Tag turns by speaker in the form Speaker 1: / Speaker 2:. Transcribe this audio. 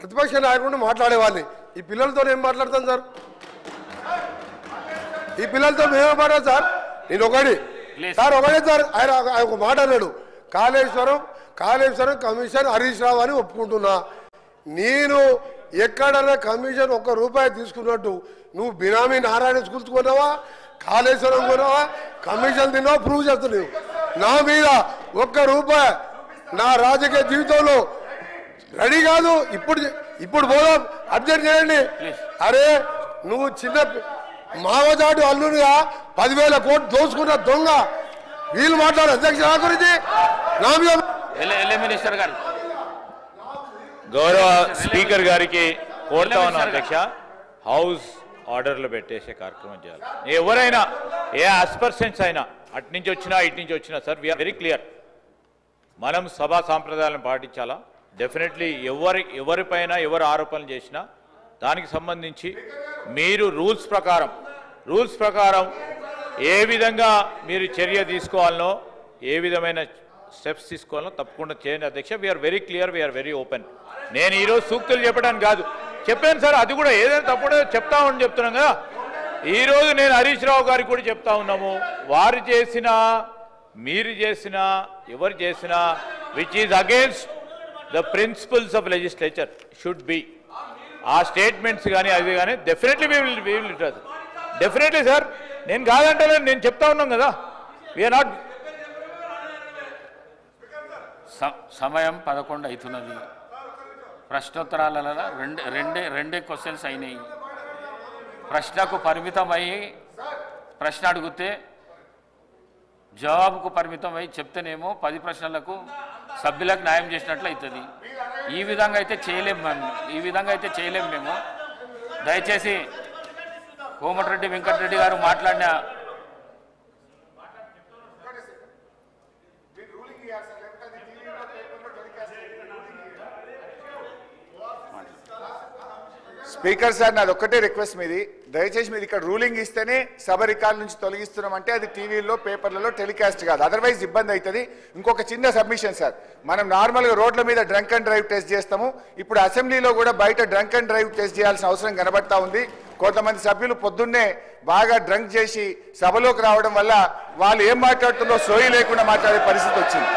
Speaker 1: ప్రతిపక్ష నాయకుడిని మాట్లాడేవాడిని. ఈ పిల్లలతో ఏం మాట్లాడతాను సార్? ఈ పిల్లలతో మేమే మాట్లాడు సార్. నేను ఒకటి సార్ ఆయన ఒక మాట అన్నాడు, కాళేశ్వరం కమిషన్ హరీష్ రావు అని ఒప్పుకుంటున్నా. నేను ఎక్కడన్నా కమిషన్ ₹1 తీసుకున్నట్టు నువ్వు బినామీ నారాయణ స్కూల్స్ కొన్నావా, కాళేశ్వరం కొన్నావా, కమిషన్ తిన్నావా ప్రూవ్ చేస్తున్నావు. నా మీద ₹1 నా రాజకీయ జీవితంలో రెడీ కాదు. ఇప్పుడు పోదాం, అబ్జెక్ట్ చేయండి. అరే నువ్వు చిన్న మావజాటు అల్లునిగా 10,000 కోట్లు దోచుకున్న దొంగ. వీళ్ళు మాట్లాడు అధ్యక్ష నా గురించి నా మీద.
Speaker 2: మినిస్టర్ గారు
Speaker 3: గౌరవ స్పీకర్ గారికి కోరుతా ఉన్నా అధ్యక్ష, హౌస్ ఆర్డర్లు పెట్టేసే కార్యక్రమం చేయాలి. ఎవరైనా ఏ ఆస్పర్సెన్స్ అయినా అటు నుంచి వచ్చినా ఇటు నుంచి వచ్చినా సార్ వీఆర్ వెరీ క్లియర్. మనం సభా సాంప్రదాయాలను పాటించాలా. డెఫినెట్లీ ఎవరిపైన ఎవరు ఆరోపణలు చేసినా దానికి సంబంధించి మీరు రూల్స్ ప్రకారం ఏ విధంగా మీరు చర్య తీసుకోవాలనో, ఏ విధమైన స్టెప్స్ తీసుకోవాలనో తప్పకుండా చేయండి అధ్యక్ష. We are very clear, we are very open. నేను ఈరోజు సూక్తులు చెప్పడానికి కాదు, చెప్పాను సార్. అది కూడా ఏదైనా తప్పుడే చెప్తామని చెప్తున్నాం కదా. ఈరోజు నేను హరీష్ రావు గారికి కూడా చెప్తా ఉన్నాము, వారు చేసినా మీరు చేసినా ఎవరు చేసినా which is against the principles of legislature should be. ఆ స్టేట్మెంట్స్ కానీ అది కానీ definitely we will definitely sir. నేను కాదంటే నేను చెప్తా ఉన్నాం కదా. We are not.
Speaker 2: సమయం 11 అవుతున్నది. ప్రశ్నోత్తరాలలో రెండే క్వశ్చన్స్ అయినాయి. ప్రశ్నకు పరిమితమయ్యి ప్రశ్న అడిగితే జవాబుకు పరిమితమై చెప్తేనేమో 10 ప్రశ్నలకు సభ్యులకు న్యాయం చేసినట్లు అవుతుంది. ఈ విధంగా అయితే చేయలేము మేము. దయచేసి కోమటిరెడ్డి వెంకటరెడ్డి గారు మాట్లాడిన
Speaker 4: స్పీకర్ సార్, నాది ఒక్కటే రిక్వెస్ట్ మీది, దయచేసి మీరు ఇక్కడ రూలింగ్ ఇస్తేనే సభ రికార్డు నుంచి తొలగిస్తున్నామంటే అది టీవీలో పేపర్లలో టెలికాస్ట్ కాదు, అదర్వైజ్ ఇబ్బంది అవుతుంది. ఇంకొక చిన్న సబ్మిషన్ సార్, మనం నార్మల్గా రోడ్ల మీద డ్రంక్ అండ్ డ్రైవ్ టెస్ట్ చేస్తాము. ఇప్పుడు అసెంబ్లీలో కూడా బయట డ్రంక్ అండ్ డ్రైవ్ టెస్ట్ చేయాల్సిన అవసరం కనబడతా ఉంది. కొంతమంది సభ్యులు పొద్దున్నే బాగా డ్రంక్ చేసి సభలోకి రావడం వల్ల వాళ్ళు ఏం మాట్లాడుతుందో సోయి లేకుండా మాట్లాడే పరిస్థితి వచ్చింది.